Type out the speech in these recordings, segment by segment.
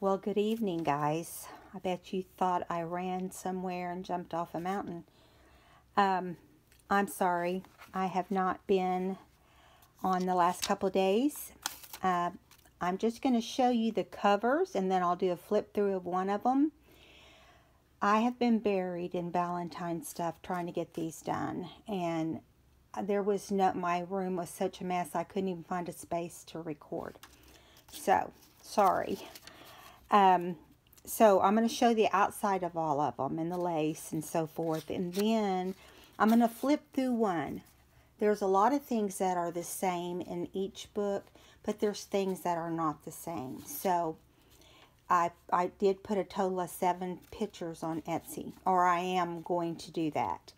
Well, good evening, guys. I bet you thought I ran somewhere and jumped off a mountain. I'm sorry. I have not been on the last couple of days. I'm just going to show you the covers, and then I'll do a flip through of one of them. I have been buried in Valentine stuff trying to get these done, and my room was such a mess I couldn't even find a space to record. So, sorry. So I'm going to show the outside of all of them and the lace and so forth. And then I'm going to flip through one. There's a lot of things that are the same in each book, but there's things that are not the same. So I did put a total of 7 pictures on Etsy, or I am going to do that.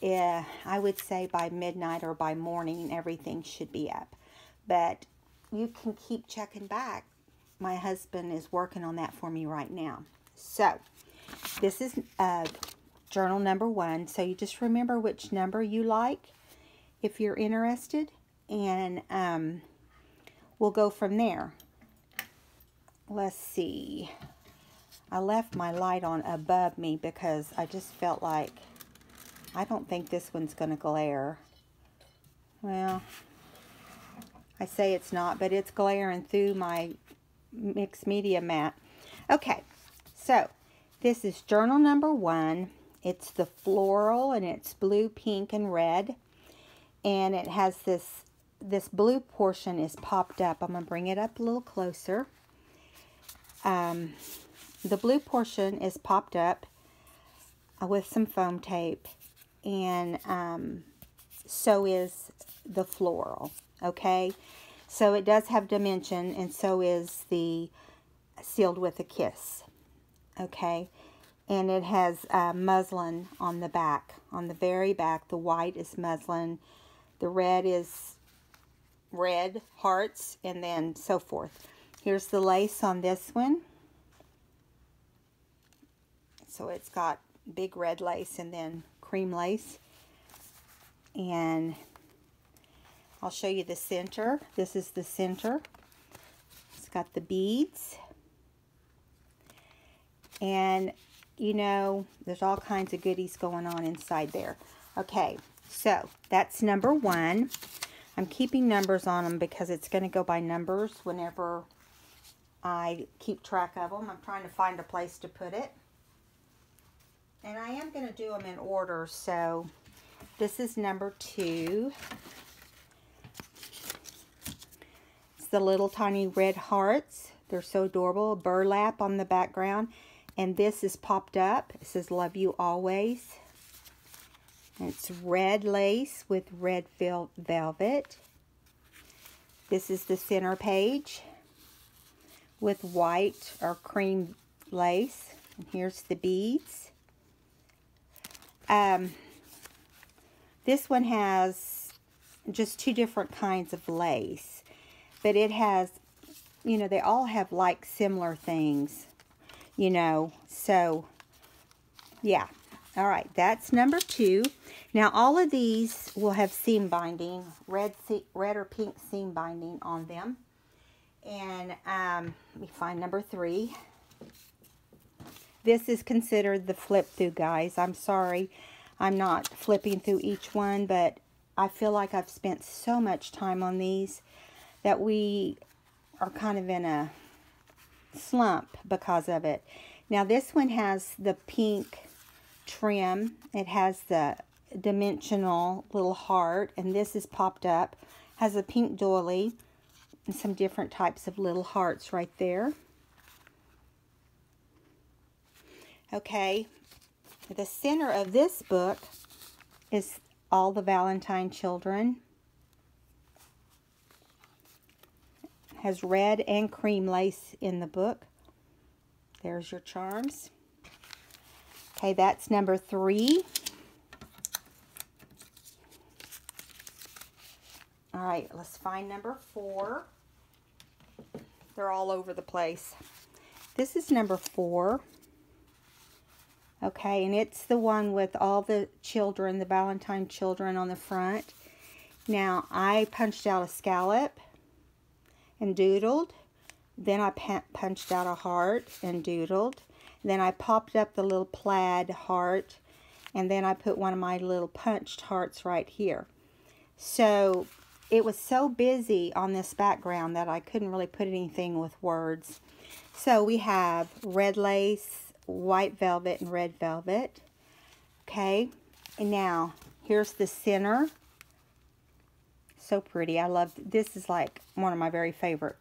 I would say by midnight or by morning, everything should be up. But you can keep checking back. My husband is working on that for me right now. So, this is journal number 1. So, you just remember which number you like if you're interested. And we'll go from there. Let's see. I left my light on above me because I just felt like I don't think this one's going to glare. Well, I say it's not, but it's glaring through my mixed media mat. Okay, so this is journal number 1. It's the floral, and it's blue, pink, and red. And it has this blue portion is popped up. I'm going to bring it up a little closer. The blue portion is popped up with some foam tape, and so is the floral. Okay, so it does have dimension, and so is the Sealed with a Kiss. Okay, and it has muslin on the back. On the very back, the white is muslin, the red is red hearts, and then so forth. Here's the lace on this one. So it's got big red lace and then cream lace. And I'll show you the center. This is the center. It's got the beads. And, you know, there's all kinds of goodies going on inside there. Okay, so that's number 1. I'm keeping numbers on them because it's going to go by numbers whenever I keep track of them. I'm trying to find a place to put it. And I am going to do them in order, so this is number 2. It's the little tiny red hearts. They're so adorable. Burlap on the background. And this is popped up. It says, "Love you always." And it's red lace with red velvet. This is the center page with white or cream lace. And here's the beads. This one has just 2 different kinds of lace, but it has, you know, they all have like similar things, you know, so yeah. All right, that's number 2. Now all of these will have seam binding, red or pink seam binding on them. And let me find number 3. This is considered the flip through, guys. I'm sorry I'm not flipping through each one, but I feel like I've spent so much time on these that we are kind of in a slump because of it. Now this one has the pink trim. It has the dimensional little heart, and this is popped up. Has a pink doily and some different types of little hearts right there. Okay, the center of this book is all the Valentine children. It has red and cream lace in the book. There's your charms. Okay, that's number 3. All right, let's find number 4. They're all over the place. This is number 4. Okay, and it's the one with all the children, the Valentine children on the front. Now, I punched out a scallop and doodled Then I punched out a heart and doodled. Then I popped up the little plaid heart, and then I put one of my little punched hearts right here. So it was so busy on this background that I couldn't really put anything with words. So we have red lace, white velvet, and red velvet. Okay, and now here's the center. So pretty. I love this. Is like one of my very favorite.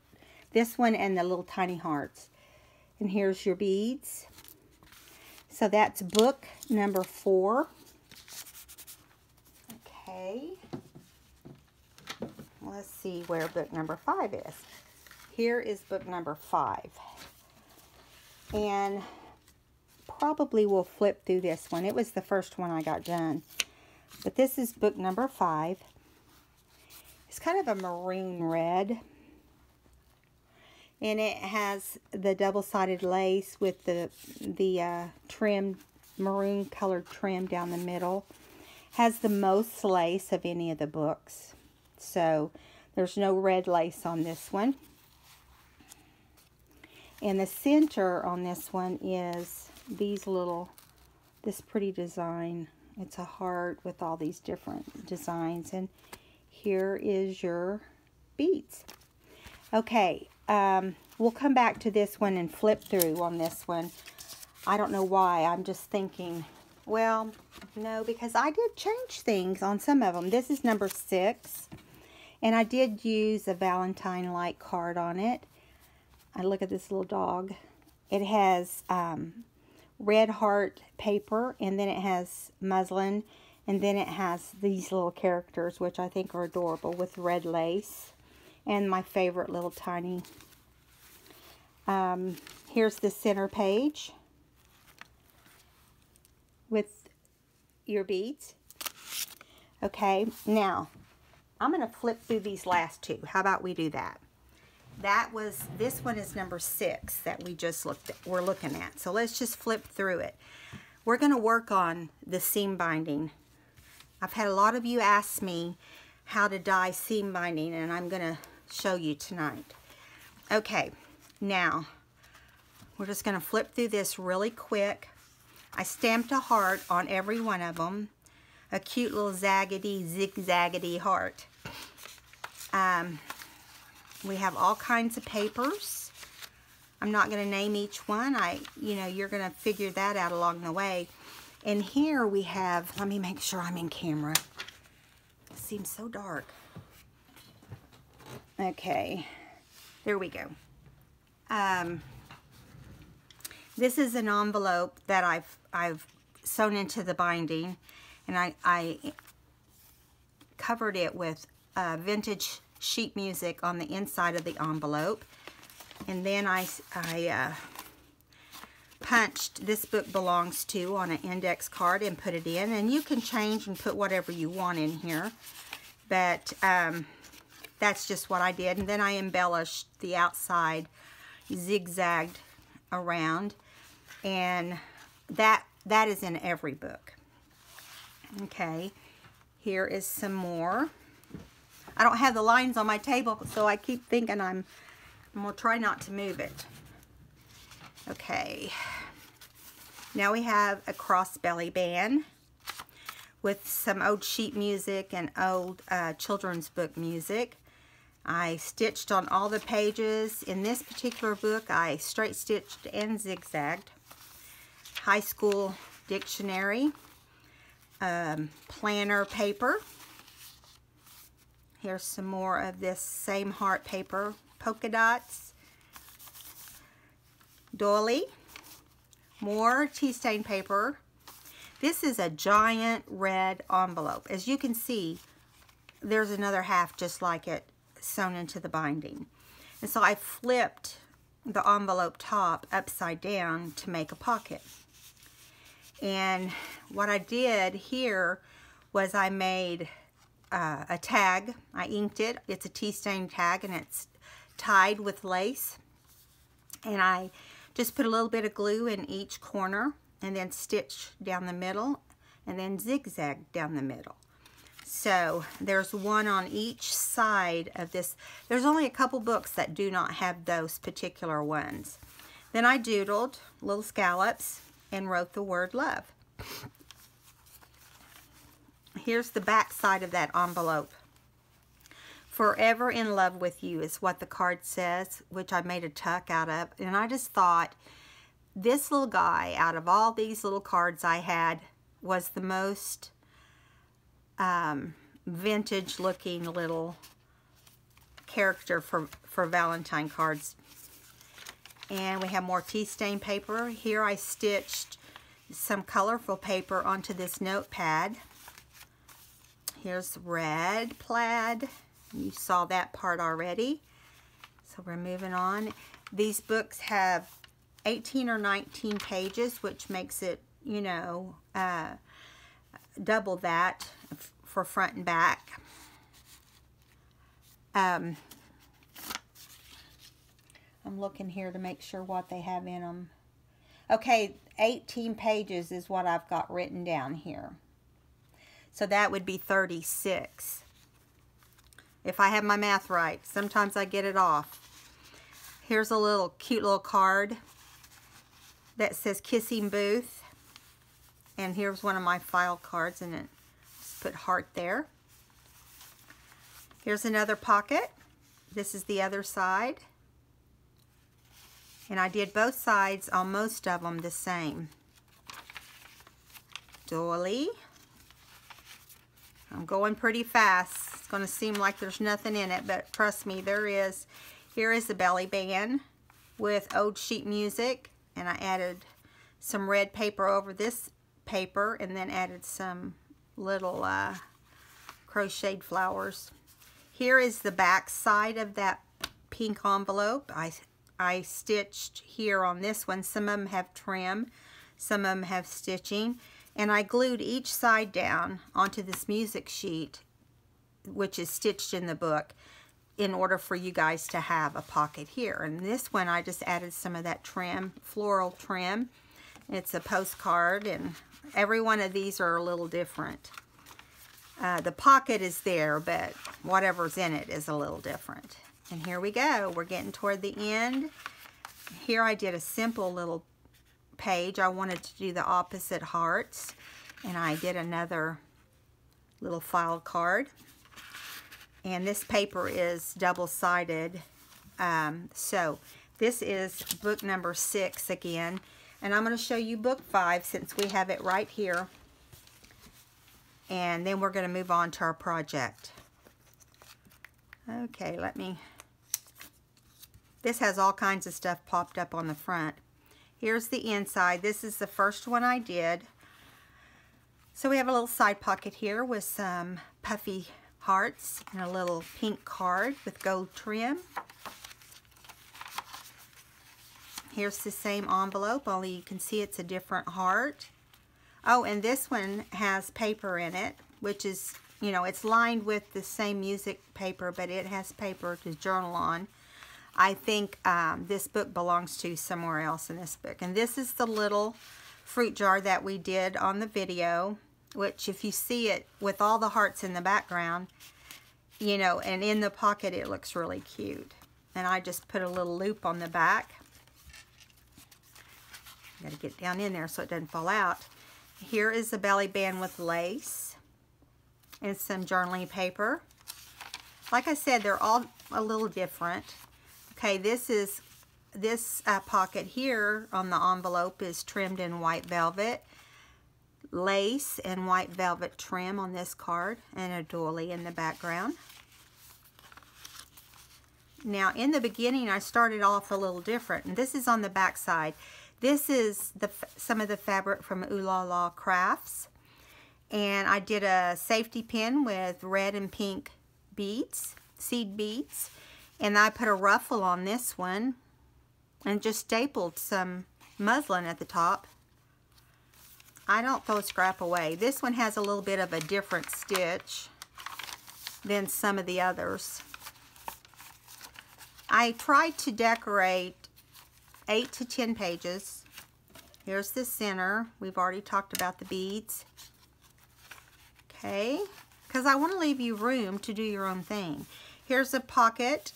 This one and the little tiny hearts. And here's your beads. So that's book number 4. Okay. Let's see where book number 5 is. Here is book number 5. And probably will flip through this one. It was the first one I got done. But this is book number 5. It's kind of a maroon red. And it has the double-sided lace with the trim, maroon colored trim down the middle. Has the most lace of any of the books. So there's no red lace on this one. And the center on this one is this pretty design. It's a heart with all these different designs. And here is your beads. Okay, we'll come back to this one and flip through on this one. I don't know why. I'm just thinking, well, no, because I did change things on some of them. This is number 6. And I did use a Valentine-like card on it. I look at this little dog. It has red heart paper, and then it has muslin, and then it has these little characters, which I think are adorable, with red lace. And my favorite little tiny. Here's the center page with your beads. Okay, now I'm going to flip through these last 2. How about we do that? This one is number 6 that we're looking at. So let's just flip through it. We're going to work on the seam binding. I've had a lot of you ask me how to dye seam binding, and I'm going to show you tonight. Okay, now we're just going to flip through this really quick. I stamped a heart on every one of them. A cute little zaggedy, zigzaggedy heart. We have all kinds of papers. I'm not going to name each one. You're going to figure that out along the way. And here we have, let me make sure I'm in camera. It seems so dark. Okay, there we go. This is an envelope that I've sewn into the binding, and I covered it with vintage sheet music on the inside of the envelope, and then I punched "This book belongs to" on an index card and put it in, and you can change and put whatever you want in here, but that's just what I did. And then I embellished the outside, zigzagged around, and that is in every book. Okay, here is some more. I don't have the lines on my table, so I keep thinking I'm going to try not to move it. Okay, now we have a crossbelly band with some old sheet music and old children's book music. I stitched on all the pages. In this particular book, I straight stitched and zigzagged. High school dictionary, planner paper. Here's some more of this same heart paper, polka dots, doily, more tea stain paper. This is a giant red envelope. As you can see, there's another half just like it sewn into the binding. And so I flipped the envelope top upside down to make a pocket. And what I did here was I made a tag. I inked it. It's a tea stain tag, and it's tied with lace. And I just put a little bit of glue in each corner, and then stitch down the middle, and then zigzag down the middle. So there's one on each side of this. There's only a couple books that do not have those particular ones. Then I doodled little scallops and wrote the word love. Here's the back side of that envelope. Forever in love with you is what the card says, which I made a tuck out of. And I just thought, this little guy, out of all these little cards I had, was the most vintage looking little character for Valentine cards. And we have more tea stain paper. Here I stitched some colorful paper onto this notepad. Here's red plaid. You saw that part already. So we're moving on. These books have 18 or 19 pages, which makes it, you know, double that for front and back. I'm looking here to make sure what they have in them. Okay, 18 pages is what I've got written down here. So that would be 36. If I have my math right. Sometimes I get it off. Here's a little cute little card that says Kissing Booth. And here's one of my file cards, and it just put heart there. Here's another pocket. This is the other side. And I did both sides on most of them the same. Dolly. I'm going pretty fast. It's going to seem like there's nothing in it, but trust me, there is. Here is the belly band with old sheet music, and I added some red paper over this paper and then added some little crocheted flowers. Here is the back side of that pink envelope. I stitched here on this one. Some of them have trim, some of them have stitching. And I glued each side down onto this music sheet, which is stitched in the book, in order for you guys to have a pocket here. And this one, I just added some of that trim, floral trim. It's a postcard, and every one of these are a little different. The pocket is there, but whatever's in it is a little different. And here we go. We're getting toward the end. Here I did a simple little page. I wanted to do the opposite hearts, and I did another little file card. And this paper is double-sided. So this is book number 6 again, and I'm going to show you book 5 since we have it right here, and then we're going to move on to our project. Okay, this has all kinds of stuff popped up on the front. Here's the inside. This is the first one I did. So we have a little side pocket here with some puffy hearts and a little pink card with gold trim. Here's the same envelope, only you can see it's a different heart. Oh, and this one has paper in it, which is, you know, it's lined with the same music paper, but it has paper to journal on. I think this book belongs to somewhere else in this book. And this is the little fruit jar that we did on the video, which if you see it with all the hearts in the background, you know, and in the pocket, it looks really cute. And I just put a little loop on the back. Got to get down in there so it doesn't fall out. Here is the belly band with lace and some journaling paper. Like I said, they're all a little different. Okay, this pocket here on the envelope is trimmed in white velvet, lace and white velvet trim on this card, and a doily in the background. Now, in the beginning, I started off a little different, and this is on the back side. This is some of the fabric from Ooh La La Crafts, and I did a safety pin with red and pink beads, seed beads. And I put a ruffle on this one and just stapled some muslin at the top. I don't throw scrap away. This one has a little bit of a different stitch than some of the others. I tried to decorate 8 to 10 pages. Here's the center. We've already talked about the beads. Okay, because I want to leave you room to do your own thing. Here's a pocket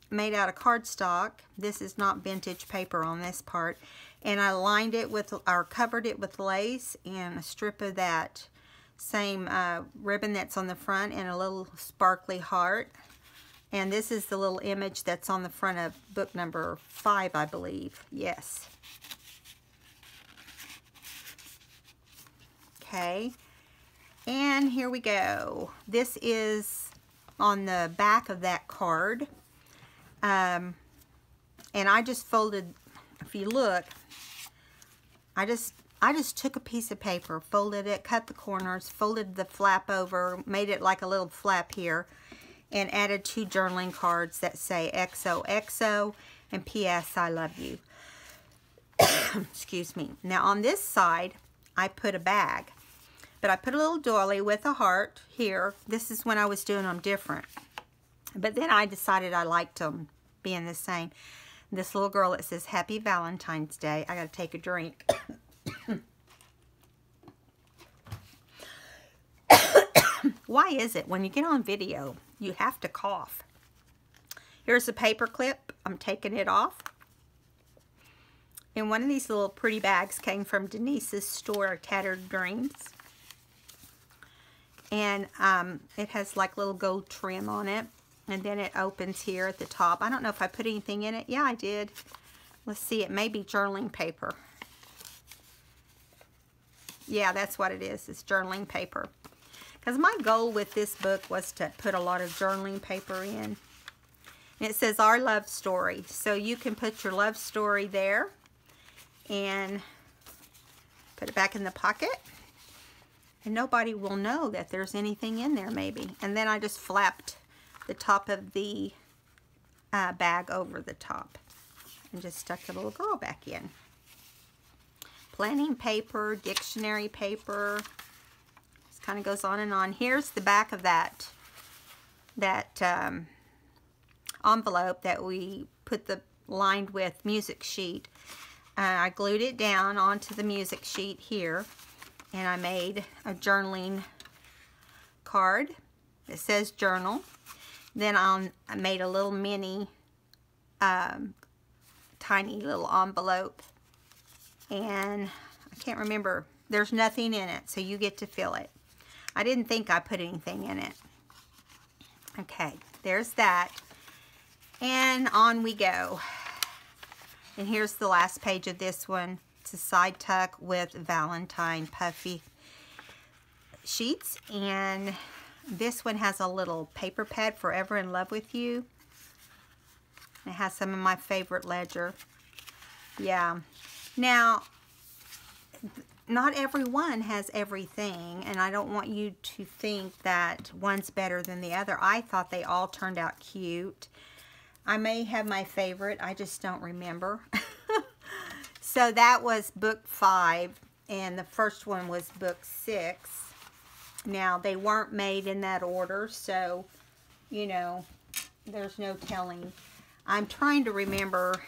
made out of cardstock. This is not vintage paper on this part. And I lined it with, or covered it with lace and a strip of that same ribbon that's on the front and a little sparkly heart. And this is the little image that's on the front of book number 5, I believe. Yes. Okay. And here we go. This is on the back of that card. And I just folded, if you look, I just took a piece of paper, folded it, cut the corners, folded the flap over, made it like a little flap here, and added 2 journaling cards that say XOXO and PS I love you. Excuse me. Now on this side, I put a bag. But I put a little doily with a heart here. This is when I was doing them different. But then I decided I liked them being the same. This little girl that says Happy Valentine's Day. I gotta take a drink. Why is it when you get on video, you have to cough? Here's a paper clip. I'm taking it off. And one of these little pretty bags came from Denise's store, Tattered Dreams. And it has like little gold trim on it. And then it opens here at the top. I don't know if I put anything in it. Yeah, I did. Let's see. It may be journaling paper. Yeah, that's what it is. It's journaling paper. Because my goal with this book was to put a lot of journaling paper in. And it says Our Love Story. So you can put your love story there. And put it back in the pocket. And nobody will know that there's anything in there, maybe. And then I just flapped the top of the bag over the top. And just stuck the little girl back in. Planning paper, dictionary paper. This kind of goes on and on. Here's the back of that envelope that we put the lined with music sheet. I glued it down onto the music sheet here. And I made a journaling card that says journal. Then I made a little mini, tiny little envelope. And I can't remember. There's nothing in it, so you get to fill it. I didn't think I put anything in it. Okay, there's that. And on we go. And here's the last page of this one. It's a side tuck with Valentine puffy sheets. And this one has a little paper pad, Forever in Love with You. It has some of my favorite ledger. Yeah. Now, not everyone has everything, and I don't want you to think that one's better than the other. I thought they all turned out cute. I may have my favorite. I just don't remember. So that was book 5, and the first one was book 6. Now, they weren't made in that order, so, you know, there's no telling. I'm trying to remember.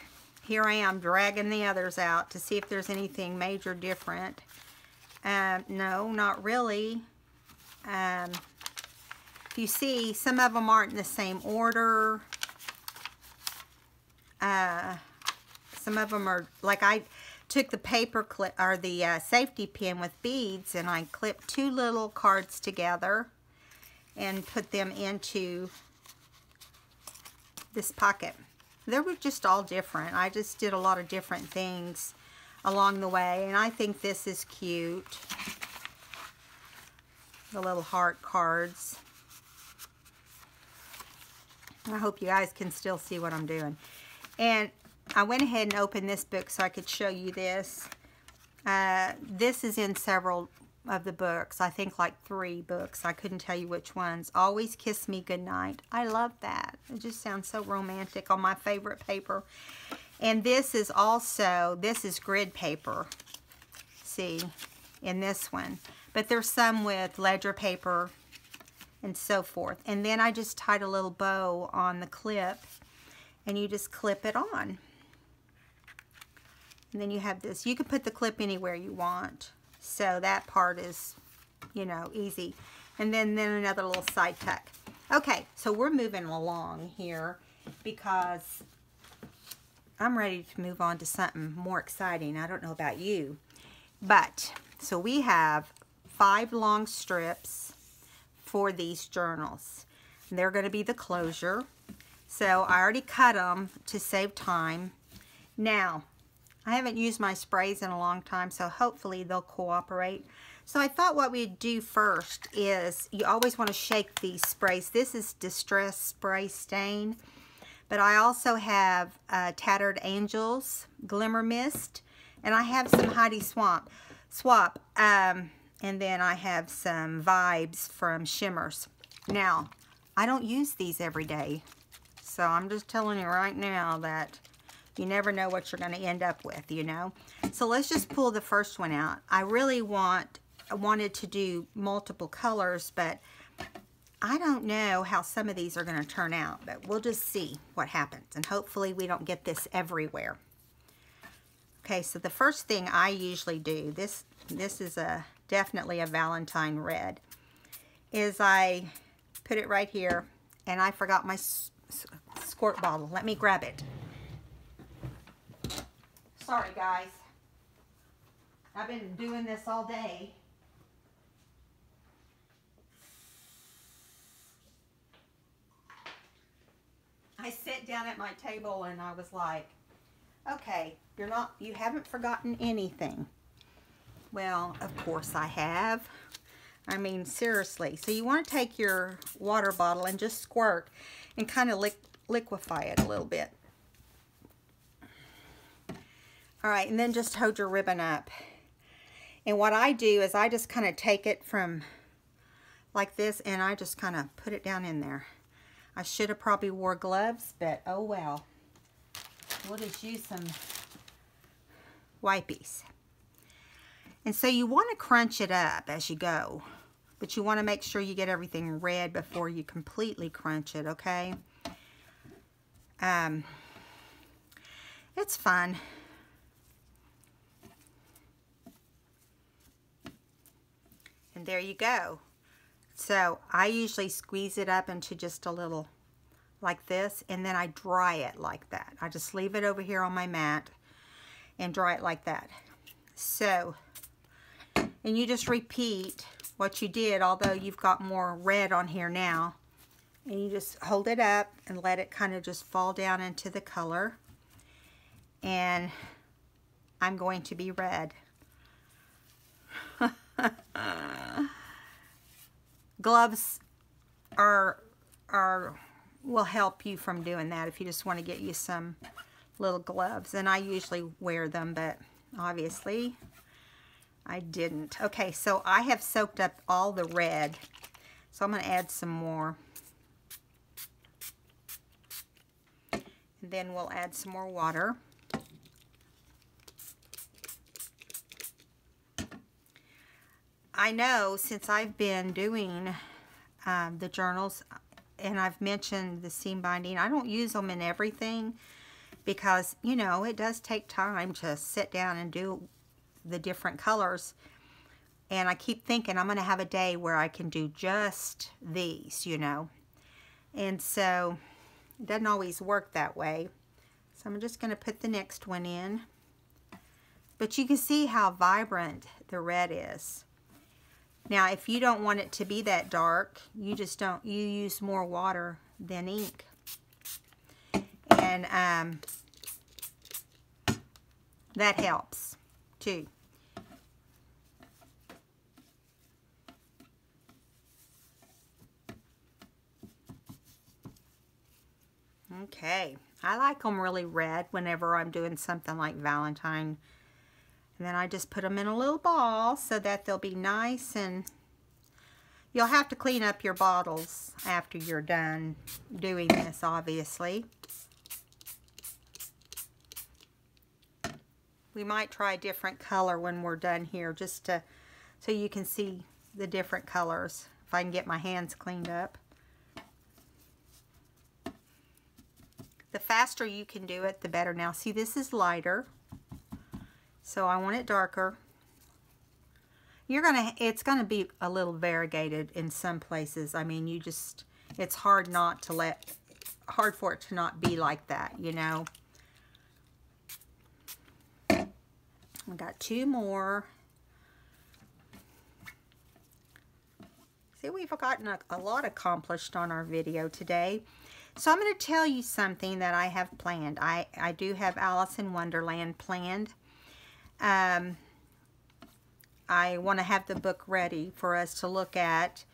Here I am dragging the others out to see if there's anything major different. No, not really. You see, some of them aren't in the same order. Some of them are, like I took the paper clip, or the safety pin with beads, and I clipped 2 little cards together and put them into this pocket. They were just all different. I just did a lot of different things along the way, and I think this is cute. The little heart cards. I hope you guys can still see what I'm doing. And I went ahead and opened this book so I could show you this. This is in several of the books. I think like 3 books. I couldn't tell you which ones. Always Kiss Me Goodnight. I love that. It just sounds so romantic on my favorite paper. And this is also, this is grid paper. See, in this one. But there's some with ledger paper and so forth. And then I just tied a little bow on the clip. And you just clip it on. And then you have this. You can put the clip anywhere you want. So that part is, you know, easy. And then another little side tuck. Okay, so we're moving along here because I'm ready to move on to something more exciting. I don't know about you. But, so we have 5 long strips for these journals. And they're going to be the closure. So I already cut them to save time. Now, I haven't used my sprays in a long time, so hopefully they'll cooperate. So I thought what we'd do first is, you always want to shake these sprays. This is Distress Spray Stain, but I also have Tattered Angels Glimmer Mist, and I have some Heidi Swap, and then I have some Vibes from Shimmers. Now, I don't use these every day, so I'm just telling you right now that you never know what you're going to end up with, you know. So let's just pull the first one out. I really wanted to do multiple colors, but I don't know how some of these are going to turn out, but we'll just see what happens, and hopefully we don't get this everywhere. Okay, so the first thing I usually do, this is definitely a Valentine red, is I put it right here, and I forgot my squirt bottle. Let me grab it. Sorry guys, I've been doing this all day. I sat down at my table and I was like, okay, you haven't forgotten anything. Well, of course I have. I mean, seriously. So you want to take your water bottle and just squirt and kind of liquefy it a little bit. All right, and then just hold your ribbon up. And what I do is I just kind of take it from like this, and I just kind of put it down in there. I should have probably wore gloves, but oh well. We'll just use some wipies. And so you want to crunch it up as you go, but you want to make sure you get everything red before you completely crunch it, okay? It's fun. And there you go. So I usually squeeze it up into just a little like this, and then I dry it like that. I just leave it over here on my mat and dry it like that. So, and you just repeat what you did, although you've got more red on here now. And you just hold it up and let it kind of just fall down into the color. And I'm going to be red. Gloves will help you from doing that if you just want to get you some little gloves. And I usually wear them, but obviously I didn't. Okay, so I have soaked up all the red, so I'm going to add some more. And then we'll add some more water. I know since I've been doing the journals, and I've mentioned the seam binding, I don't use them in everything because, you know, it does take time to sit down and do the different colors. And I keep thinking I'm going to have a day where I can do just these, you know. And so it doesn't always work that way. So I'm just going to put the next one in. But you can see how vibrant the red is. Now, if you don't want it to be that dark, you use more water than ink. And that helps too. Okay, I like them really red whenever I'm doing something like Valentine. And then I just put them in a little ball so that they'll be nice, and you'll have to clean up your bottles after you're done doing this, obviously. We might try a different color when we're done here, just so you can see the different colors, if I can get my hands cleaned up. The faster you can do it, the better. Now, see, this is lighter. So I want it darker. it's gonna be a little variegated in some places. I mean, it's hard for it to not be like that, you know. We got 2 more. See, we've gotten a lot accomplished on our video today. So I'm going to tell you something that I have planned. I do have Alice in Wonderland planned. I want to have the book ready for us to look at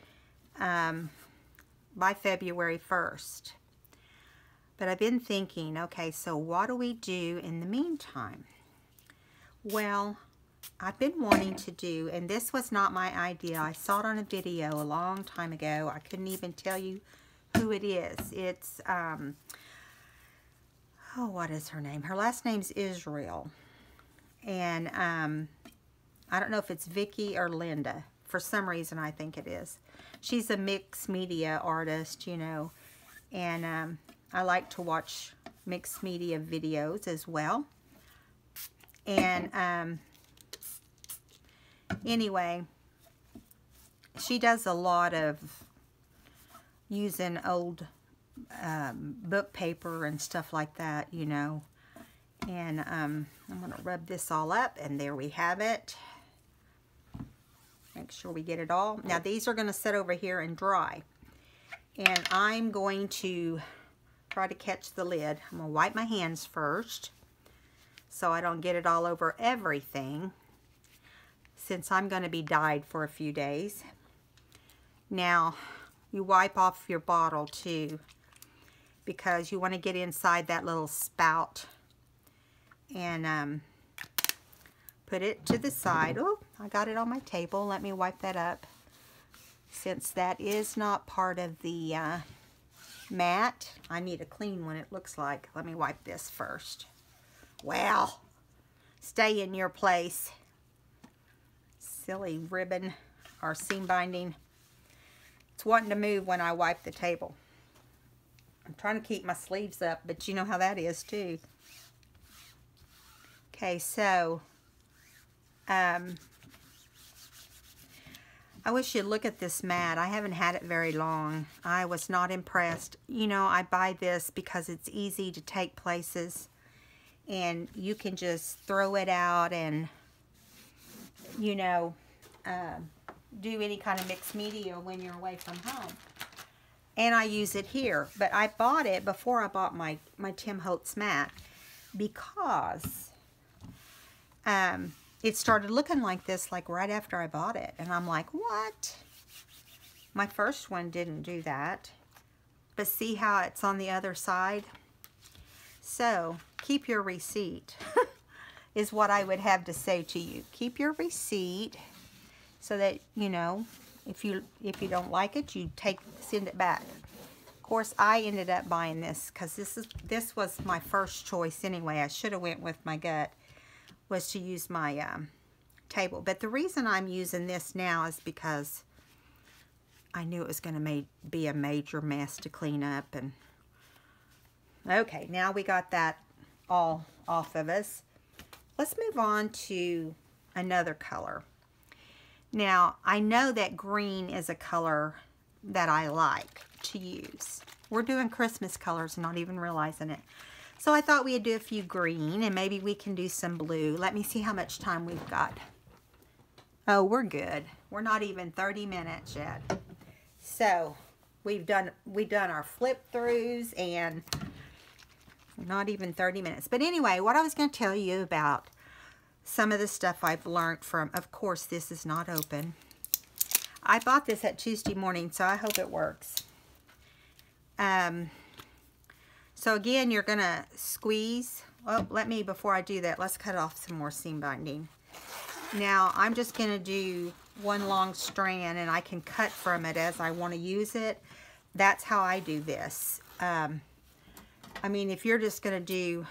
by February 1st. But I've been thinking, okay, so what do we do in the meantime? Well, I've been wanting to do, and this was not my idea. I saw it on a video a long time ago. I couldn't even tell you who it is. It's, oh, what is her name? Her last name's Israel. And I don't know if it's Vicky or Linda. For some reason, I think it is. She's a mixed media artist, you know. And I like to watch mixed media videos as well. And anyway, she does a lot of using old book paper and stuff like that, you know. And I'm going to rub this all up, and there we have it. Make sure we get it all. Now, these are going to sit over here and dry. And I'm going to try to catch the lid. I'm going to wipe my hands first so I don't get it all over everything, since I'm going to be dyed for a few days. Now, you wipe off your bottle too, because you want to get inside that little spout. And put it to the side. Oh, I got it on my table. Let me wipe that up, since that is not part of the mat. I need a clean one, it looks like. Let me wipe this first. Well, stay in your place. Silly ribbon or seam binding. It's wanting to move when I wipe the table. I'm trying to keep my sleeves up, but you know how that is too. Okay, so I wish you'd look at this mat. I haven't had it very long. I was not impressed. You know, I buy this because it's easy to take places, and you can just throw it out and, you know, do any kind of mixed media when you're away from home. And I use it here. But I bought it before I bought my Tim Holtz mat, because it started looking like this like right after I bought it. And I'm like, what? My first one didn't do that. But see how it's on the other side? So, keep your receipt is what I would have to say to you. Keep your receipt so that, you know, if you don't like it, you send it back. Of course, I ended up buying this because this was my first choice anyway. I should have went with my gut, was to use my table. But the reason I'm using this now is because I knew it was going to be a major mess to clean up. And okay, now we got that all off of us. Let's move on to another color. Now, I know that green is a color that I like to use. We're doing Christmas colors, not even realizing it. So I thought we'd do a few green, and maybe we can do some blue. Let me see how much time we've got. Oh, we're good. We're not even 30 minutes yet. So we've done our flip-throughs, and not even 30 minutes. But anyway, what I was going to tell you about some of the stuff I've learned from, of course, this is not open. I bought this at Tuesday morning, so I hope it works. So again, you're going to squeeze. Oh, before I do that, let's cut off some more seam binding. Now, I'm just going to do one long strand, and I can cut from it as I want to use it. That's how I do this. I mean, if you're just going to do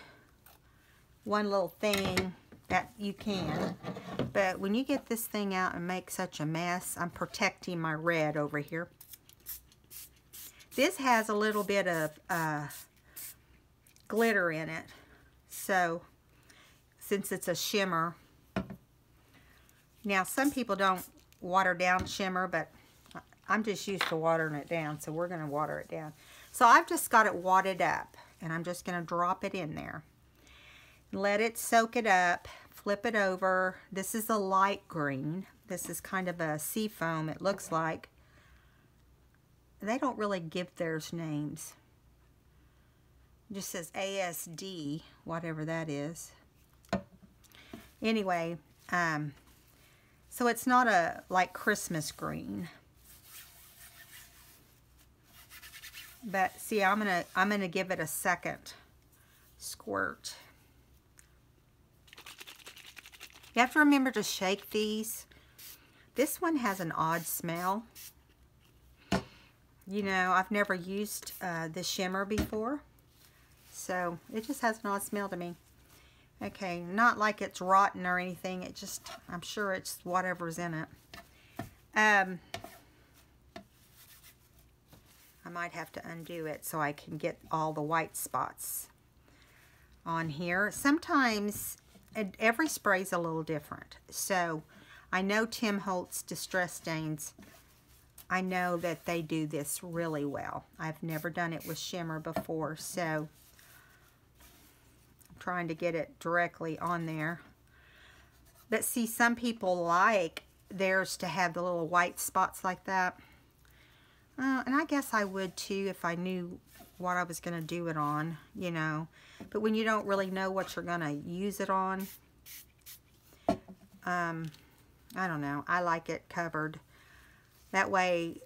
one little thing, that you can. But when you get this thing out and make such a mess, I'm protecting my red over here. This has a little bit of glitter in it. So, since it's a shimmer, Now, some people don't water down shimmer, but I'm just used to watering it down, so we're going to water it down. So I've just got it wadded up, and I'm just going to drop it in there. Let it soak it up, flip it over. This is a light green. This is kind of a sea foam, it looks like. They don't really give theirs names. It just says ASD, whatever that is. Anyway, so it's not a like Christmas green. But see, I'm gonna give it a second squirt. You have to remember to shake these. This one has an odd smell. You know, I've never used the shimmer before, so it just has an odd smell to me. Okay, not like it's rotten or anything. It just, I'm sure it's whatever's in it. I might have to undo it so I can get all the white spots on here. Sometimes every spray's a little different. So I know Tim Holtz Distress Stains, I know that they do this really well. I've never done it with shimmer before, so I'm trying to get it directly on there. But see, some people like theirs to have the little white spots like that. And I guess I would too if I knew what I was going to do it on, you know. But when you don't really know what you're going to use it on, I don't know. I like it covered. That way,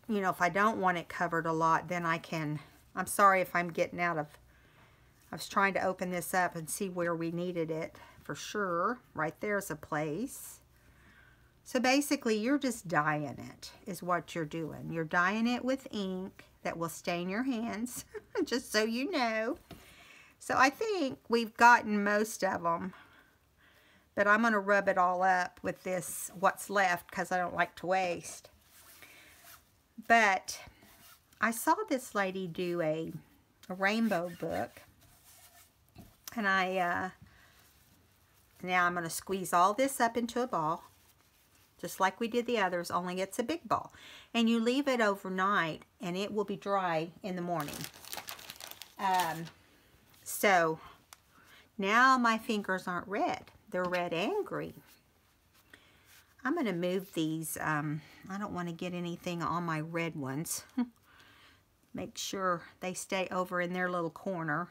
you know, if I don't want it covered a lot, then I can, I'm sorry if I'm getting out of, I was trying to open this up and see where we needed it for sure. Right there's a place. So basically, you're just dyeing it, is what you're doing. You're dyeing it with ink that will stain your hands, just so you know. So I think we've gotten most of them. But I'm going to rub it all up with this, what's left, because I don't like to waste. But I saw this lady do a rainbow book. And now I'm going to squeeze all this up into a ball. Just like we did the others, only it's a big ball. And you leave it overnight, and it will be dry in the morning. So now my fingers aren't red. They're red and green. I'm going to move these. I don't want to get anything on my red ones. Make sure they stay over in their little corner.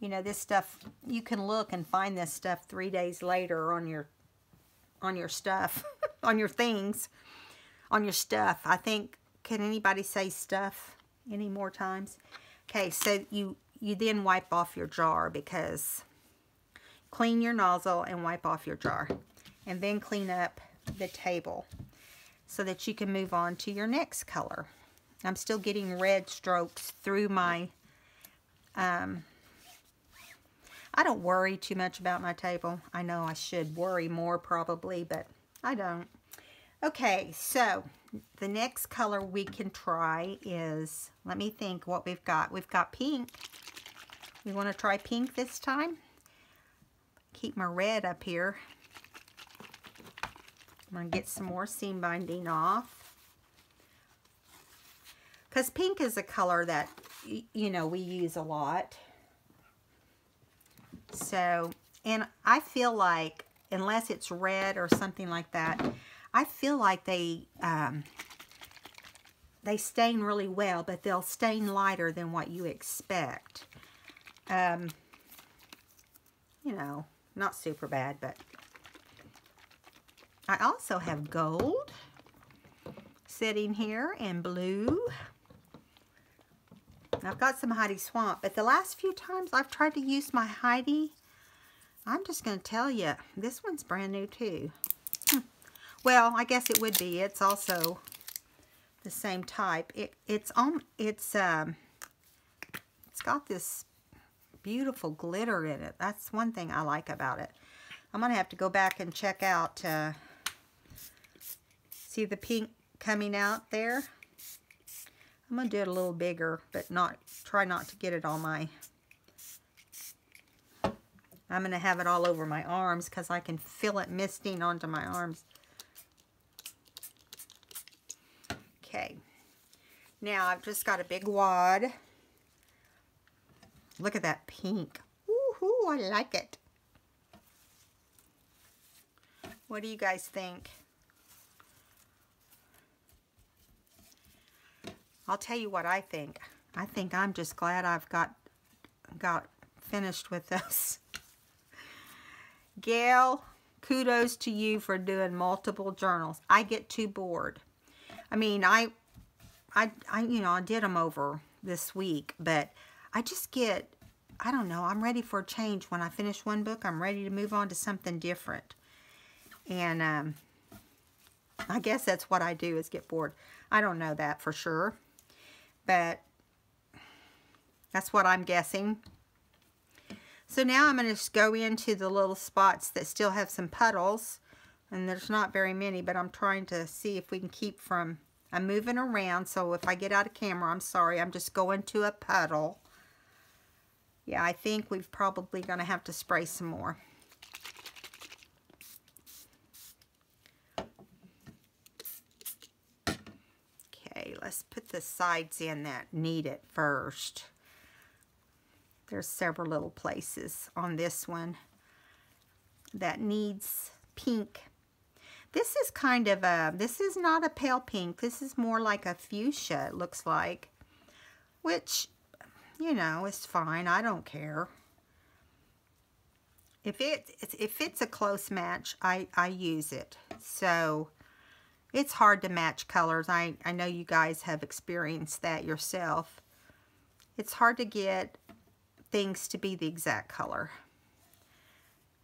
You know, this stuff, you can look and find this stuff 3 days later on your stuff, on your things, on your stuff. I think, can anybody say stuff any more times? Okay, so you then wipe off your jar, because clean your nozzle and wipe off your jar. And then clean up the table so that you can move on to your next color. I'm still getting red strokes through my, I don't worry too much about my table. I know I should worry more probably, but I don't. Okay, so the next color we can try is, let me think what we've got. We've got pink. We want to try pink this time. Keep my red up here. I'm going to get some more seam binding off. Because pink is a color that, you know, we use a lot. So, and I feel like, unless it's red or something like that, I feel like they stain really well, but they'll stain lighter than what you expect. You know, not super bad, but I also have gold sitting here and blue. I've got some Heidi Swamp, but the last few times I've tried to use my Heidi, I'm just going to tell you, this one's brand new too. Well, I guess it would be. It's also the same type. It's got this beautiful glitter in it. That's one thing I like about it. I'm going to have to go back and check out, see the pink coming out there? I'm going to do it a little bigger, but try not to get it on my, I'm going to have it all over my arms because I can feel it misting onto my arms. Okay. Now I've just got a big wad. Look at that pink. Woohoo, I like it. What do you guys think? I'll tell you what I think. I think I'm just glad I've got finished with this. Gail, kudos to you for doing multiple journals. I get too bored. I mean, I did them over this week, but I just get, I don't know, I'm ready for a change. When I finish one book, I'm ready to move on to something different. And I guess that's what I do, is get bored. I don't know that for sure, but that's what I'm guessing. So now I'm going to just go into the little spots that still have some puddles. And there's not very many, but I'm trying to see if we can keep from... I'm moving around, so if I get out of camera, I'm sorry. I'm just going to a puddle. Yeah, I think we've probably going to have to spray some more. Okay, let's put the sides in that need it first. There's several little places on this one that needs pink. This is kind of a, this is not a pale pink. This is more like a fuchsia, it looks like. Which, you know, is fine. I don't care. If it's a close match, I use it. So, it's hard to match colors. I know you guys have experienced that yourself. It's hard to get things to be the exact color.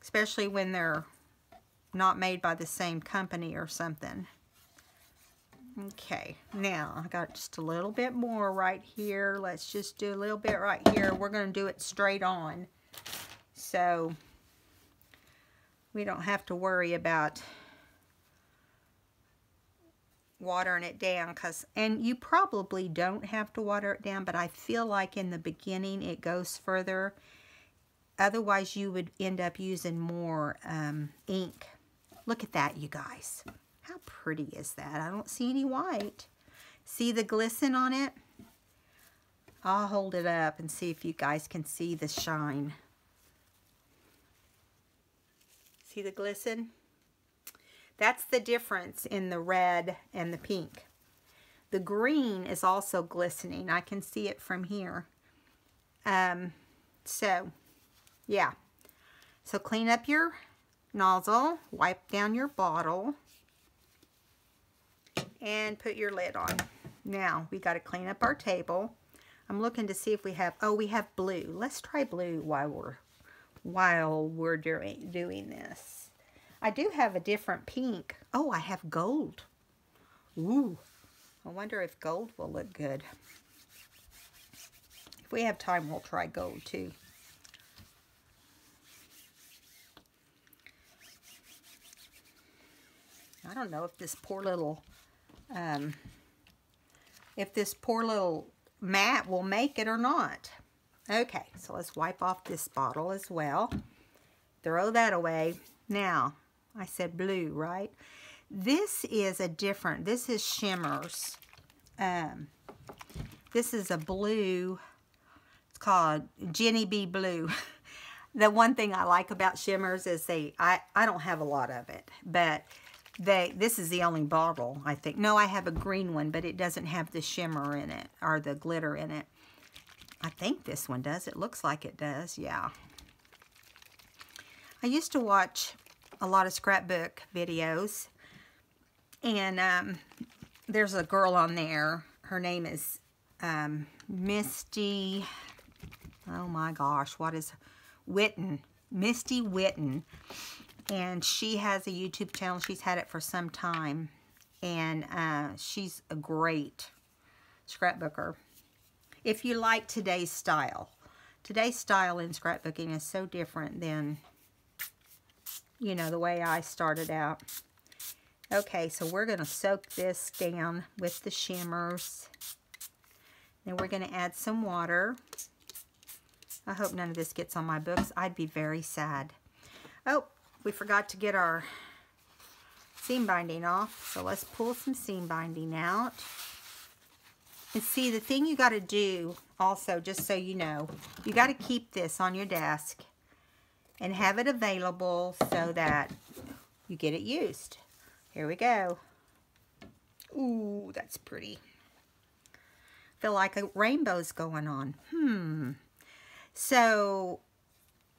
Especially when they're not made by the same company or something. Okay, now I got just a little bit more right here. Let's just do a little bit right here. We're going to do it straight on, so we don't have to worry about watering it down. And you probably don't have to water it down, but I feel like in the beginning it goes further. Otherwise you would end up using more ink. Look at that, you guys. How pretty is that? I don't see any white. See the glisten on it? I'll hold it up and see if you guys can see the shine. See the glisten? That's the difference in the red and the pink. The green is also glistening. I can see it from here. So, yeah. So clean up your nozzle, wipe down your bottle, and put your lid on. Now, we got to clean up our table. I'm looking to see if we have, oh, we have blue. Let's try blue while we're doing this. I do have a different pink. Oh, I have gold. Ooh, I wonder if gold will look good. If we have time, we'll try gold too. I don't know if this poor little mat will make it or not. Okay, so let's wipe off this bottle as well. Throw that away. Now, I said blue, right? This is a different, this is Shimmers. This is a blue, it's called Jenny B Blue. The one thing I like about Shimmers is I don't have a lot of it, but this is the only bottle, I think. No, I have a green one, but it doesn't have the shimmer in it, or the glitter in it. I think this one does. It looks like it does, yeah. I used to watch a lot of scrapbook videos, and there's a girl on there. Her name is Misty, oh my gosh, what is Witten? Misty Witten. And she has a YouTube channel. She's had it for some time. And she's a great scrapbooker. If you like today's style. Today's style in scrapbooking is so different than, you know, the way I started out. Okay, so we're going to soak this down with the shimmers. Then we're going to add some water. I hope none of this gets on my books. I'd be very sad. Oh, we forgot to get our seam binding off. So let's pull some seam binding out. And see, the thing you got to do also, just so you know, you got to keep this on your desk and have it available so that you get it used. Here we go. Ooh, that's pretty. Feel like a rainbow's going on. So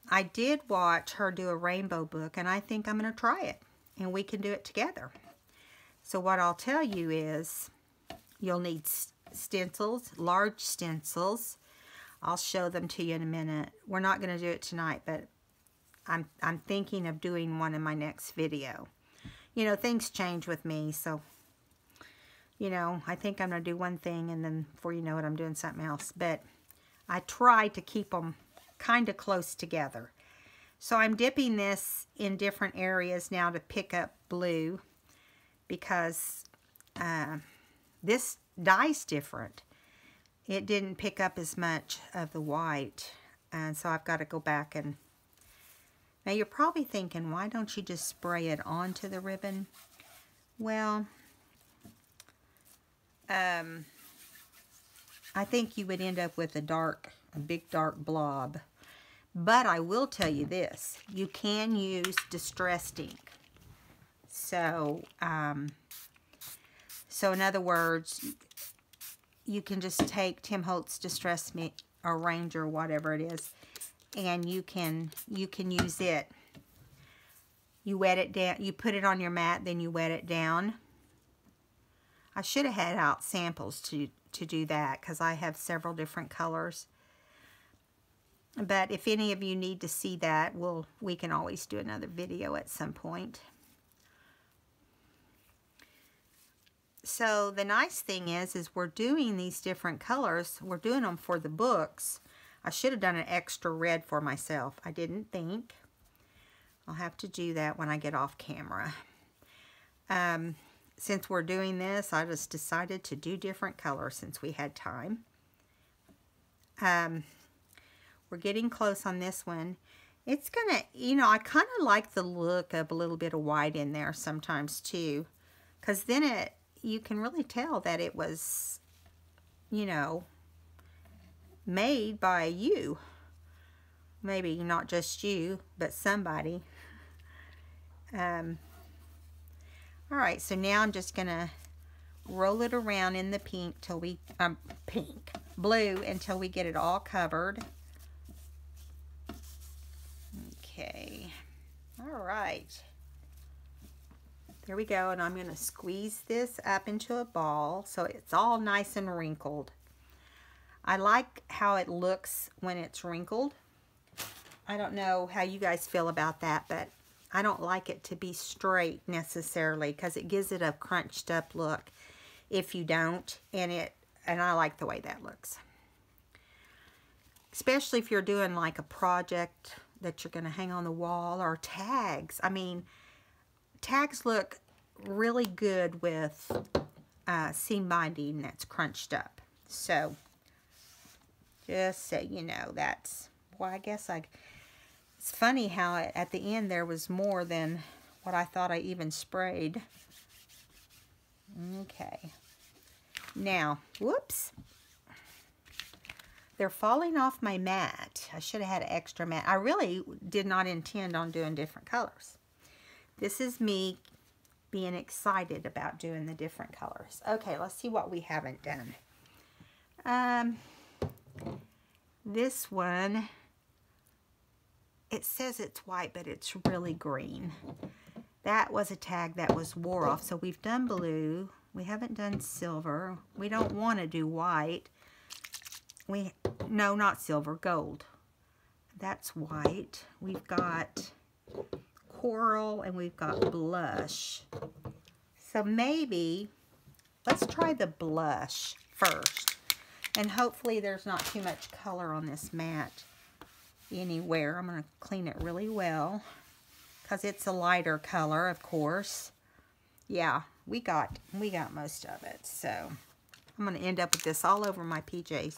I did watch her do a rainbow book, and I think I'm going to try it, and we can do it together. So what I'll tell you is you'll need stencils, large stencils. I'll show them to you in a minute. We're not going to do it tonight, but I'm thinking of doing one in my next video. You know, things change with me, so you know, I think I'm going to do one thing, and then before you know it, I'm doing something else. But I try to keep them kind of close together. So I'm dipping this in different areas now to pick up blue, because this dye's different. It didn't pick up as much of the white, and so I've got to go back and... Now you're probably thinking, why don't you just spray it onto the ribbon? Well... I think you would end up with a big dark blob. But I will tell you this, you can use distressed ink. So, in other words, you can just take Tim Holtz Distress Me or Ranger, whatever it is, and you can use it. You wet it down, you put it on your mat, then you wet it down. I should have had out samples to do that, because I have several different colors. But if any of you need to see that, we can always do another video at some point. So the nice thing is we're doing these different colors. We're doing them for the books. I should have done an extra red for myself. I didn't think. I'll have to do that when I get off camera. Since we're doing this, I just decided to do different colors since we had time. We're getting close on this one. It's gonna, you know, I kind of like the look of a little bit of white in there sometimes too, because then you can really tell that it was, you know, made by you. Maybe not just you, but somebody. Alright, so now I'm just going to roll it around in the pink till we, blue until we get it all covered. Okay. Alright. There we go, and I'm going to squeeze this up into a ball so it's all nice and wrinkled. I like how it looks when it's wrinkled. I don't know how you guys feel about that, but I don't like it to be straight necessarily, because it gives it a crunched up look if you don't, and I like the way that looks. Especially if you're doing like a project that you're going to hang on the wall, or tags. I mean, tags look really good with seam binding that's crunched up. So, just so you know, that's, well, I guess it's funny how at the end there was more than what I thought I even sprayed. Okay. Now, whoops. They're falling off my mat. I should have had an extra mat. I really did not intend on doing different colors. This is me being excited about doing the different colors. Okay, let's see what we haven't done. This one, it says it's white, but it's really green. That was a tag that was wore off. So we've done blue. We haven't done silver. We don't want to do white. No, not silver, gold. That's white. We've got coral and we've got blush. So maybe, let's try the blush first. And hopefully there's not too much color on this mat anywhere. I'm going to clean it really well, because it's a lighter color, of course. Yeah, we got most of it. So I'm going to end up with this all over my PJs.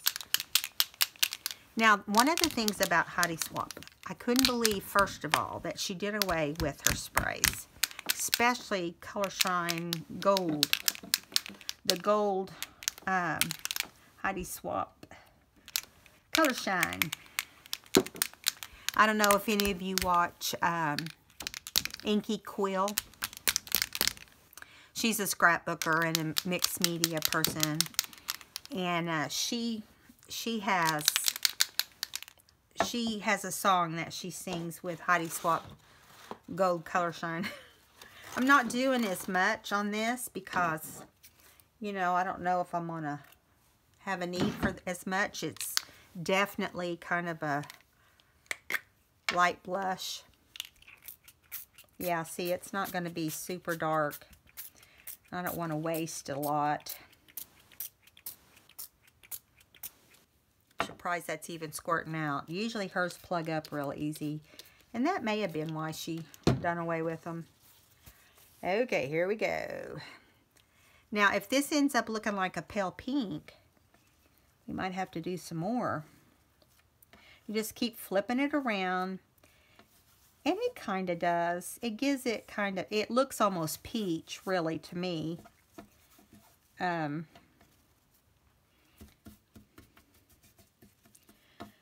Now, one of the things about Heidi Swapp, I couldn't believe, first of all, that she did away with her sprays, especially Color Shine Gold. The gold Heidi Swapp Color Shine. I don't know if any of you watch Inky Quill. She's a scrapbooker and a mixed media person, and she has a song that she sings with Heidi Swapp Gold Color Shine. I'm not doing as much on this because, you know, I don't know if I'm gonna have a need for as much. It's definitely kind of a light blush. Yeah, see, it's not going to be super dark. I don't want to waste a lot. Surprised that's even squirting out. Usually hers plug up real easy. And that may have been why she done away with them. Okay, here we go. Now, if this ends up looking like a pale pink, we might have to do some more. You just keep flipping it around. And it kind of does. It gives it kind of, it looks almost peach, really, to me.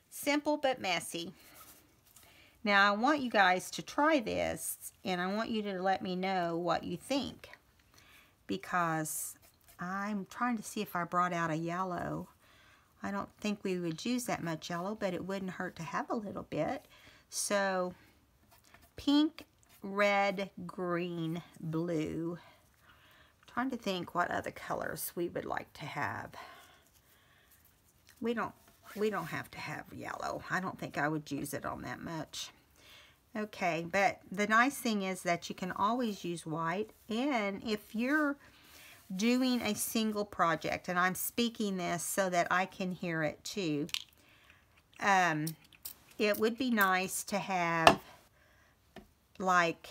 Simple but messy. Now, I want you guys to try this, and I want you to let me know what you think. Because I'm trying to see if I brought out a yellow. I don't think we would use that much yellow, but it wouldn't hurt to have a little bit. So, pink, red, green, blue. I'm trying to think what other colors we would like to have. We don't have to have yellow. I don't think I would use it on that much. Okay, but the nice thing is that you can always use white, and if you're doing a single project, and I'm speaking this so that I can hear it too, it would be nice to have like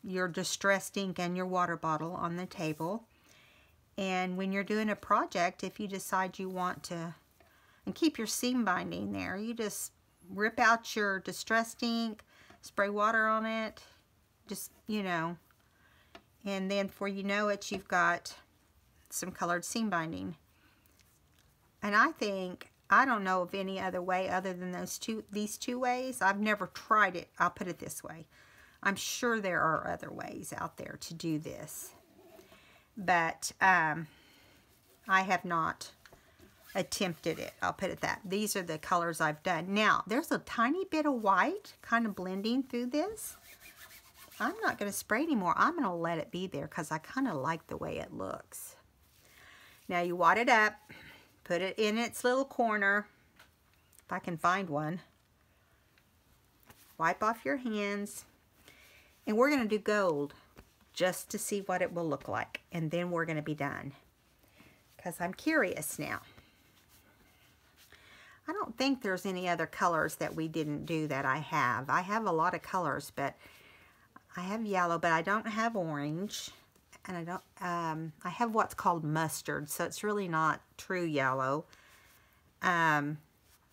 your distressed ink and your water bottle on the table. And when you're doing a project, if you decide you want to, and keep your seam binding there, you just rip out your distressed ink, spray water on it, just, you know, and then before you know it, you've got some colored seam binding. And I think, I don't know of any other way other than these two ways. I've never tried it. I'll put it this way. I'm sure there are other ways out there to do this. But I have not attempted it. I'll put it that. These are the colors I've done. Now, there's a tiny bit of white kind of blending through this. I'm not going to spray anymore. I'm going to let it be there because I kind of like the way it looks. Now, you wad it up. Put it in its little corner. If I can find one. Wipe off your hands. And we're going to do gold just to see what it will look like. And then we're going to be done. Because I'm curious now. I don't think there's any other colors that we didn't do that I have. I have a lot of colors, but I have yellow, but I don't have orange. And I don't, I have what's called mustard, so it's really not true yellow. I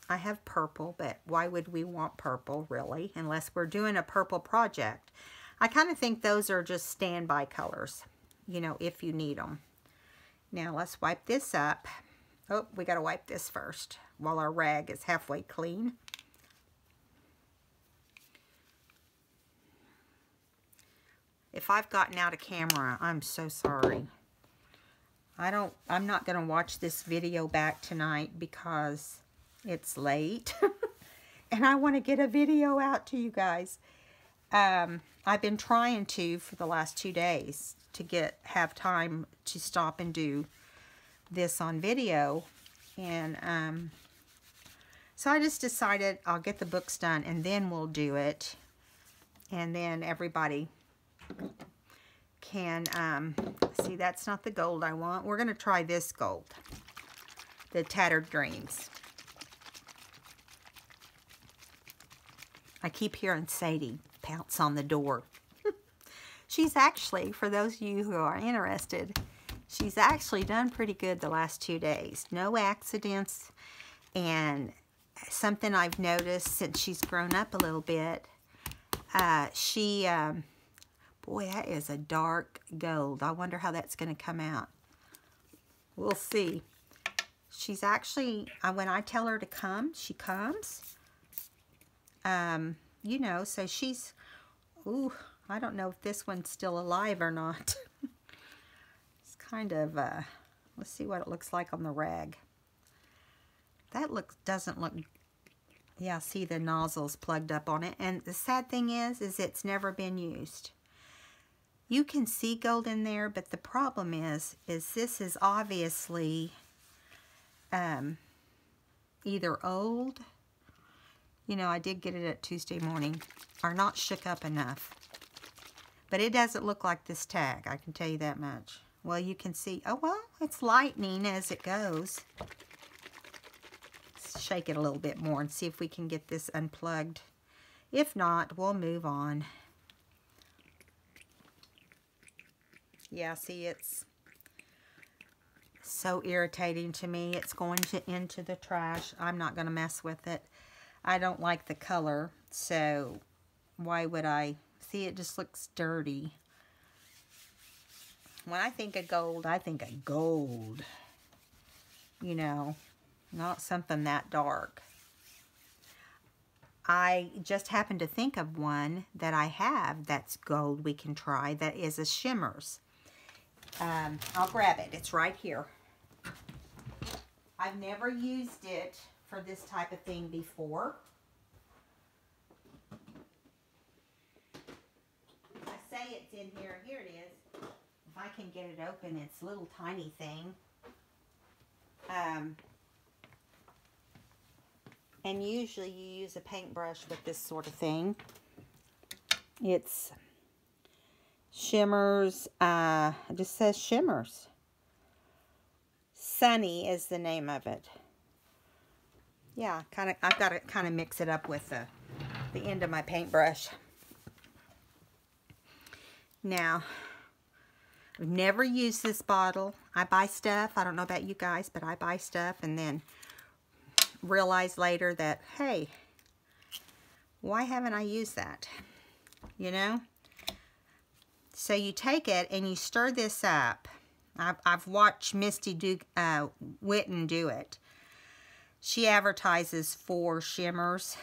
have purple, but why would we want purple, really, unless we're doing a purple project? I kind of think those are just standby colors, you know, if you need them. Now, let's wipe this up. Oh, we got to wipe this first while our rag is halfway clean. If I've gotten out of camera, I'm so sorry. I'm not going to watch this video back tonight because it's late. And I want to get a video out to you guys. I've been trying to for the last 2 days to have time to stop and do this on video. And so I just decided I'll get the books done and then we'll do it. And then everybody can see, that's not the gold I want. We're going to try this gold, the Tattered Dreams. I keep hearing Sadie pounce on the door. She's actually, for those of you who are interested, she's actually done pretty good the last 2 days. No accidents. And something I've noticed since she's grown up a little bit, boy, that is a dark gold. I wonder how that's going to come out. We'll see. She's actually, when I tell her to come, she comes. You know, so she's, ooh, I don't know if this one's still alive or not. It's kind of, let's see what it looks like on the rag. That doesn't look, yeah, see the nozzle's plugged up on it. And the sad thing is it's never been used. You can see gold in there, but the problem is this is obviously either old, you know, I did get it at Tuesday morning, or not shook up enough. But it doesn't look like this tag, I can tell you that much. Well, you can see, oh, well, it's lightening as it goes. Let's shake it a little bit more and see if we can get this unplugged. If not, we'll move on. Yeah, see, it's so irritating to me. It's going into the trash. I'm not going to mess with it. I don't like the color, so why would I? See, it just looks dirty. When I think of gold, I think of gold. You know, not something that dark. I just happened to think of one that I have that's gold we can try. That is a shimmers. I'll grab it. It's right here. I've never used it for this type of thing before. I say it's in here. Here it is. If I can get it open, it's a little tiny thing. And usually you use a paintbrush with this sort of thing. It's shimmers. It just says shimmers. Sunny is the name of it. Yeah, I've got to kind of mix it up with the end of my paintbrush. Now, I've never used this bottle. I buy stuff. I don't know about you guys, but I buy stuff and then realize later that, hey, why haven't I used that? You know? So you take it and you stir this up. I've watched Misty Witten do it. She advertises for shimmers.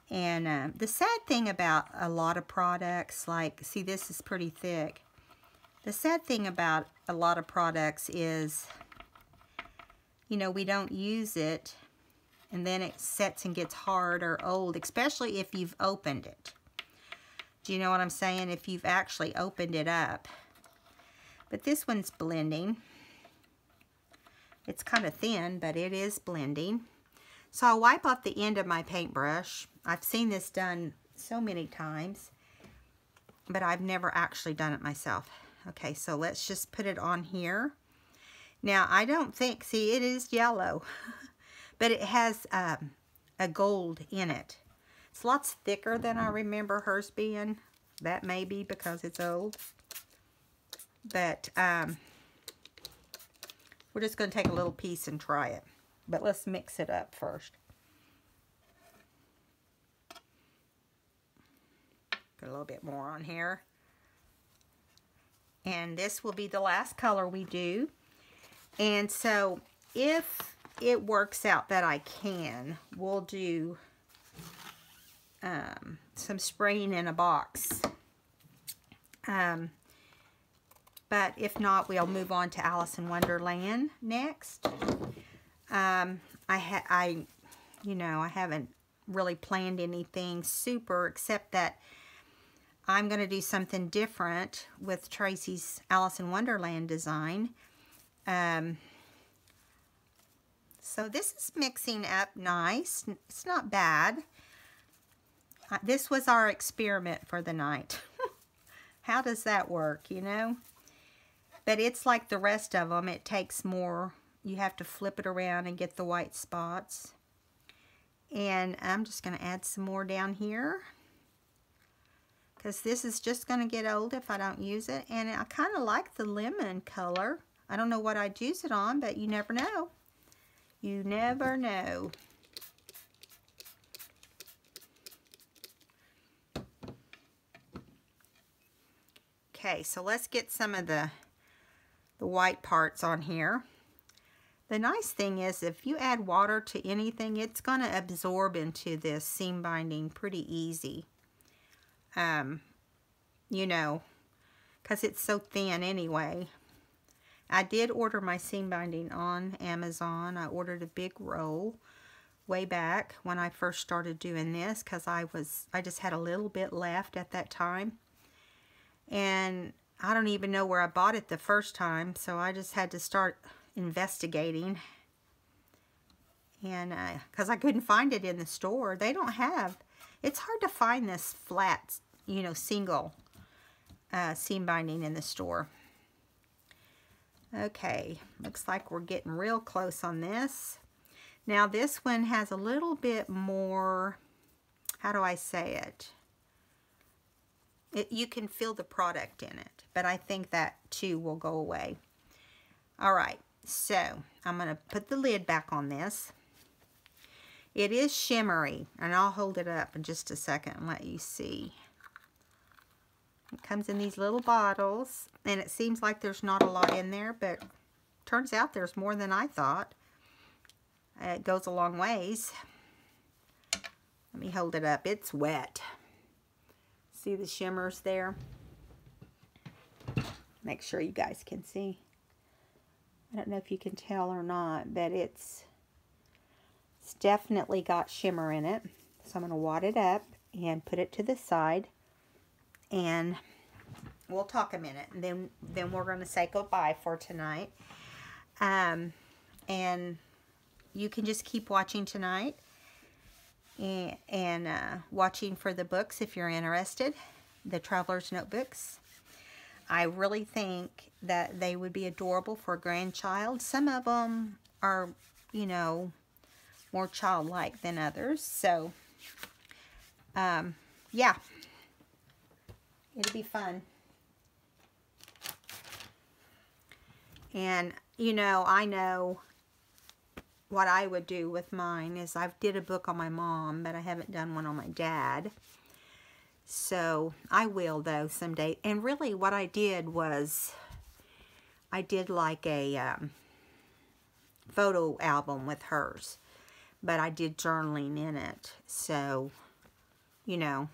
And the sad thing about a lot of products, like, see, this is pretty thick. The sad thing about a lot of products is, you know, we don't use it, and then it sets and gets hard or old, especially if you've opened it. Do you know what I'm saying? If you've actually opened it up. But this one's blending. It's kind of thin, but it is blending. So I'll wipe off the end of my paintbrush. I've seen this done so many times, but I've never actually done it myself. Okay, so let's just put it on here. Now, I don't think, see, it is yellow, but it has a gold in it. It's lots thicker than I remember hers being. That may be because it's old. But we're just going to take a little piece and try it. But let's mix it up first. Put a little bit more on here. And this will be the last color we do. And so if it works out that I can, we'll do some spraying in a box. But if not, we'll move on to Alice in Wonderland next. You know, I haven't really planned anything super, except that I'm going to do something different with Tracy's Alice in Wonderland design. So this is mixing up nice. It's not bad. This was our experiment for the night. How does that work, you know? But it's like the rest of them. It takes more. You have to flip it around and get the white spots. And I'm just going to add some more down here, because this is just going to get old if I don't use it. And I kind of like the lemon color. I don't know what I'd use it on, but you never know. You never know. Okay, so let's get some of the white parts on here. The nice thing is if you add water to anything, it's going to absorb into this seam binding pretty easy. You know, because it's so thin anyway. I did order my seam binding on Amazon. I ordered a big roll way back when I first started doing this because I just had a little bit left at that time. And I don't even know where I bought it the first time, so I just had to start investigating. And because I couldn't find it in the store. They don't have, it's hard to find this flat, you know, single seam binding in the store. Okay, looks like we're getting real close on this. Now this one has a little bit more, how do I say it? You can feel the product in it, but I think that too will go away. All right, so I'm going to put the lid back on this. It is shimmery, and I'll hold it up in just a second and let you see. It comes in these little bottles, and it seems like there's not a lot in there, but turns out there's more than I thought. It goes a long ways. Let me hold it up. It's wet. See the shimmers there? Make sure you guys can see. I don't know if you can tell or not, but it's definitely got shimmer in it. So I'm going to wad it up and put it to the side. And we'll talk a minute. And then we're going to say goodbye for tonight. And you can just keep watching tonight. And watching for the books if you're interested, the Traveler's Notebooks. I really think that they would be adorable for a grandchild. Some of them are, you know, more childlike than others. So, yeah, it'll be fun. And, you know, I know what I would do with mine is I did a book on my mom, but I haven't done one on my dad. So I will though someday. And really what I did was I did like a photo album with hers, but I did journaling in it. So, you know,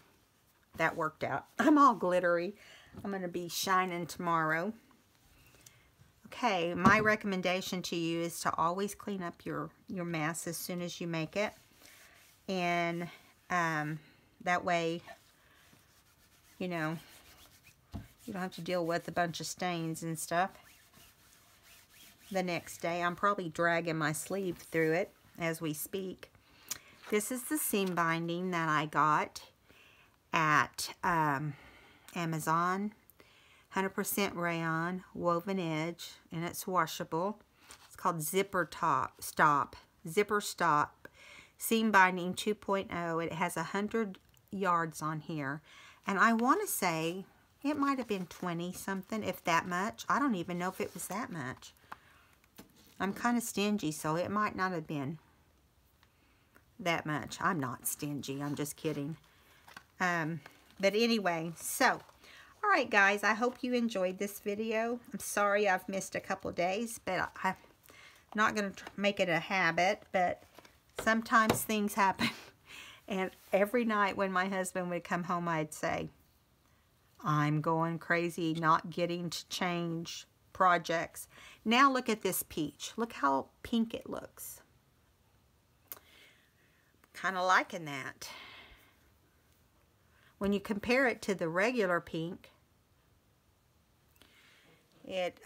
that worked out. I'm all glittery. I'm going to be shining tomorrow. Okay, my recommendation to you is to always clean up your mess as soon as you make it. And that way, you know, you don't have to deal with a bunch of stains and stuff the next day. I'm probably dragging my sleeve through it as we speak. This is the seam binding that I got at Amazon. 100% rayon, woven edge, and it's washable. It's called Zipper Stop Seam Binding 2.0. It has 100 yards on here. And I want to say it might have been 20 something, if that much. I don't even know if it was that much. I'm kind of stingy, so it might not have been that much. I'm not stingy. I'm just kidding. But anyway, so... Alright guys, I hope you enjoyed this video. I'm sorry I've missed a couple days, but I'm not going to make it a habit, but sometimes things happen. And every night when my husband would come home, I'd say, I'm going crazy not getting to change projects. Now look at this peach. Look how pink it looks. Kind of liking that. When you compare it to the regular pink, it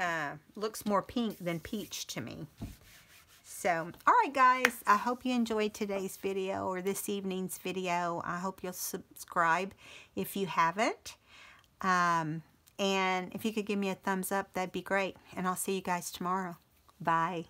looks more pink than peach to me. So, alright guys, I hope you enjoyed today's video or this evening's video. I hope you'll subscribe if you haven't. And if you could give me a thumbs up, that'd be great. And I'll see you guys tomorrow. Bye.